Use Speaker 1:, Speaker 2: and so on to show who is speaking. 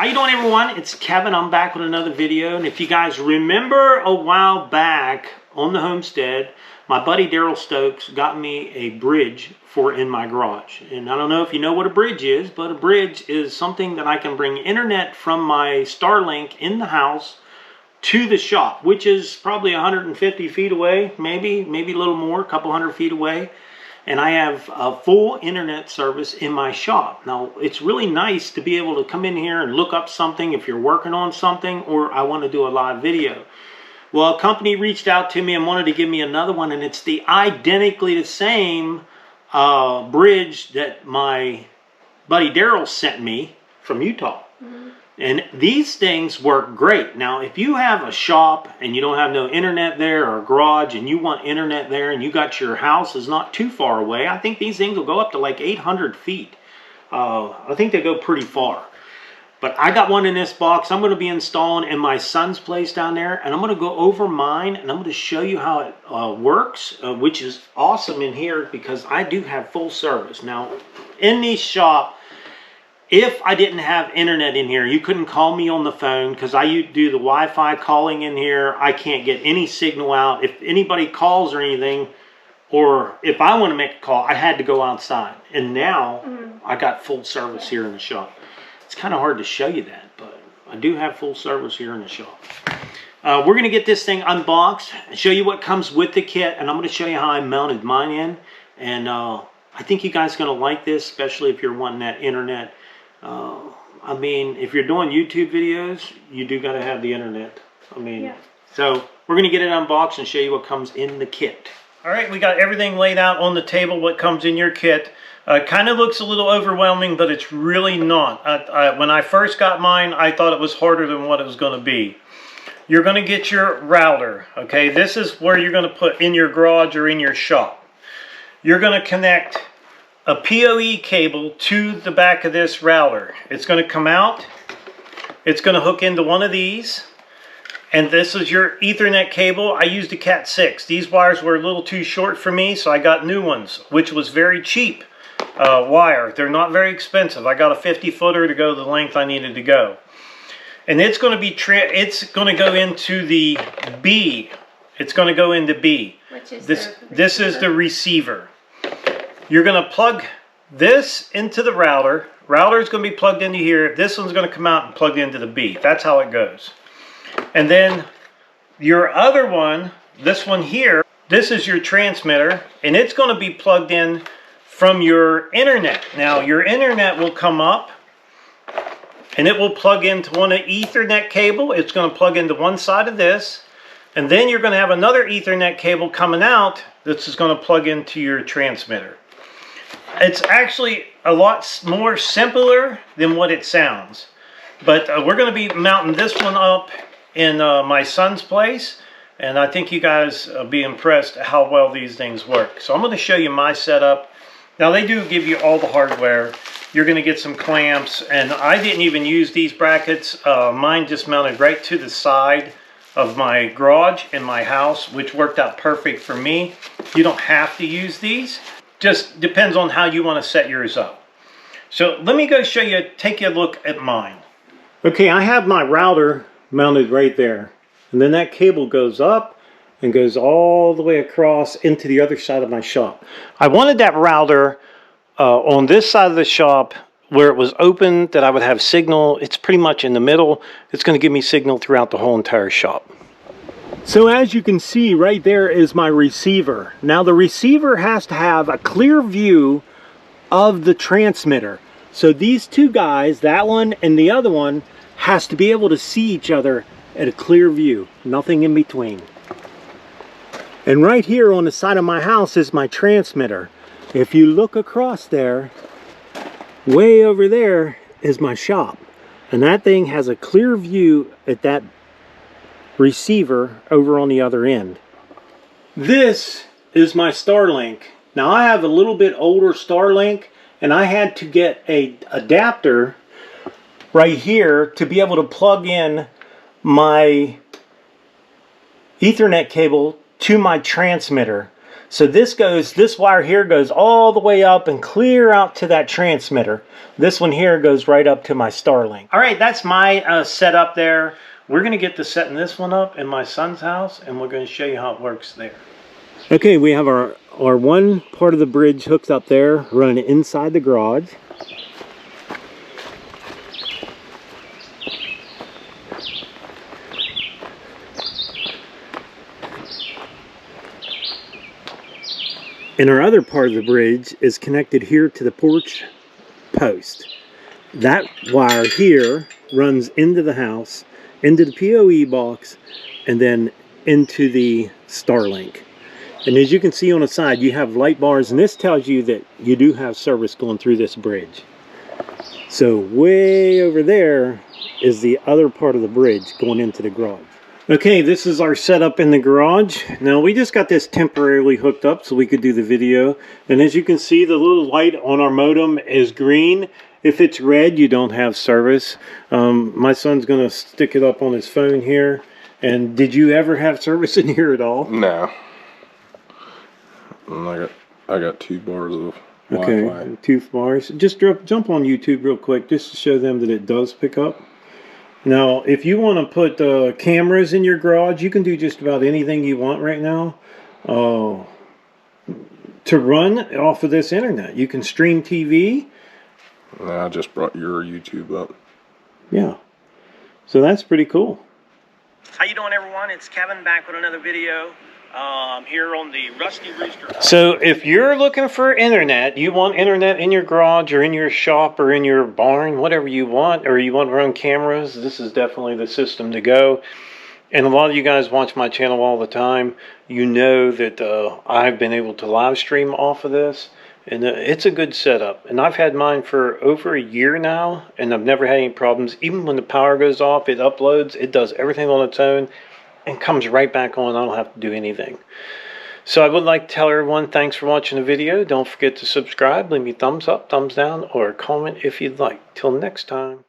Speaker 1: How you doing, everyone? It's Kevin. I'm back with another video, and if you guys remember a while back on the Homestead, my buddy Daryl Stokes got me a bridge for in my garage. And I don't know if you know what a bridge is, but a bridge is something that I can bring internet from my Starlink in the house to the shop, which is probably 150 feet away, maybe a little more, a couple hundred feet away. And I have a full internet service in my shop. Now, it's really nice to be able to come in here and look up something if you're working on something, or I want to do a live video. Well, a company reached out to me and wanted to give me another one, and it's the identically the same bridge that my buddy Daryl sent me from Utah. Mm-hmm. And these things work great. Now, if you have a shop and you don't have no internet there, or a garage and you want internet there, and you got your house is not too far away, I think these things will go up to like 800 feet. I think they go pretty far. But I got one in this box I'm going to be installing in my son's place down there, and I'm going to go over mine and I'm going to show you how it works, which is awesome in here because I do have full service. Now, in the shop, if I didn't have internet in here, you couldn't call me on the phone because I do the Wi-Fi calling in here. I can't get any signal out. If anybody calls or anything, or if I want to make a call, I had to go outside. And now I got full service here in the shop. It's kind of hard to show you that, but I do have full service here in the shop. We're going to get this thing unboxed and show you what comes with the kit, and I'm going to show you how I mounted mine in. And I think you guys are going to like this, especially if you're wanting that internet. I mean, if you're doing YouTube videos, you do got to have the internet. I mean, yeah. So we're going to get it unboxed and show you what comes in the kit. All right, we got everything laid out on the table, what comes in your kit. Kind of looks a little overwhelming, but it's really not. When I first got mine, I thought it was harder than what it was going to be. You're going to get your router, okay? This is where you're going to put in your garage or in your shop. You're going to connect a PoE cable to the back of this router. It's going to come out. It's going to hook into one of these. And this is your Ethernet cable. I used a Cat 6. These wires were a little too short for me, so I got new ones, which was very cheap wire. They're not very expensive. I got a 50-footer to go the length I needed to go. And it's going to be go into the B. It's going to go into B. Which is this is the receiver. You're going to plug this into the router. Router is going to be plugged into here. This one's going to come out and plugged into the B. That's how it goes. And then your other one, this one here, this is your transmitter, and it's going to be plugged in from your internet. Now, your internet will come up, and it will plug into one Ethernet cable. It's going to plug into one side of this, and then you're going to have another Ethernet cable coming out that's just going to plug into your transmitter. It's actually a lot more simpler than what it sounds. But we're going to be mounting this one up in my son's place. And I think you guys will be impressed at how well these things work. So I'm going to show you my setup. Now, they do give you all the hardware. You're going to get some clamps. And I didn't even use these brackets. Mine just mounted right to the side of my garage in my house, which worked out perfect for me. You don't have to use these. Just depends on how you want to set yours up. So let me go show you, take you a look at mine. Okay, I have my router mounted right there. And then that cable goes up and goes all the way across into the other side of my shop. I wanted that router on this side of the shop where it was open, that I would have signal. It's pretty much in the middle. It's going to give me signal throughout the whole entire shop. So as you can see, right there is my receiver. Now the receiver has to have a clear view of the transmitter. So these two guys, that one and the other one, has to be able to see each other at a clear view. Nothing in between. And right here on the side of my house is my transmitter. If you look across there, way over there is my shop. And that thing has a clear view at that receiver over on the other end. This is my Starlink. Now, I have a little bit older Starlink, and I had to get a adapter right here to be able to plug in my Ethernet cable to my transmitter. So this wire here goes all the way up and clear out to that transmitter. This one here goes right up to my Starlink. All right, that's my setup there. We're going to get to setting this one up in my son's house, and we're going to show you how it works there. Okay, we have our one part of the bridge hooked up there, running inside the garage. And our other part of the bridge is connected here to the porch post. That wire here runs into the house, into the PoE box, and then into the Starlink. And as you can see on the side, you have light bars, and this tells you that you do have service going through this bridge. So way over there is the other part of the bridge going into the garage. Okay, this is our setup in the garage. Now we just got this temporarily hooked up so we could do the video. And as you can see, the little light on our modem is green. If it's red, you don't have service. My son's gonna stick it up on his phone here. And did you ever have service in here at all?
Speaker 2: No. I got 2 bars of
Speaker 1: okay,
Speaker 2: Wi-Fi. 2
Speaker 1: bars. Just jump on YouTube real quick just to show them that it does pick up. Now, if you want to put cameras in your garage, you can do just about anything you want right now to run off of this internet. You can stream TV.
Speaker 2: I just brought your YouTube up.
Speaker 1: Yeah. So that's pretty cool. How you doing, everyone? It's Kevin back with another video. Here on the Rusty Rooster. So if you're looking for internet, you want internet in your garage or in your shop or in your barn, whatever you want, or you want to run cameras, this is definitely the system to go. And a lot of you guys watch my channel all the time. You know that I've been able to live stream off of this, and it's a good setup. And I've had mine for over a year now, and I've never had any problems. Even when the power goes off, it uploads, it does everything on its own, and comes right back on. I don't have to do anything. So I would like to tell everyone thanks for watching the video. Don't forget to subscribe, leave me thumbs up, thumbs down, or a comment if you'd like. Till next time.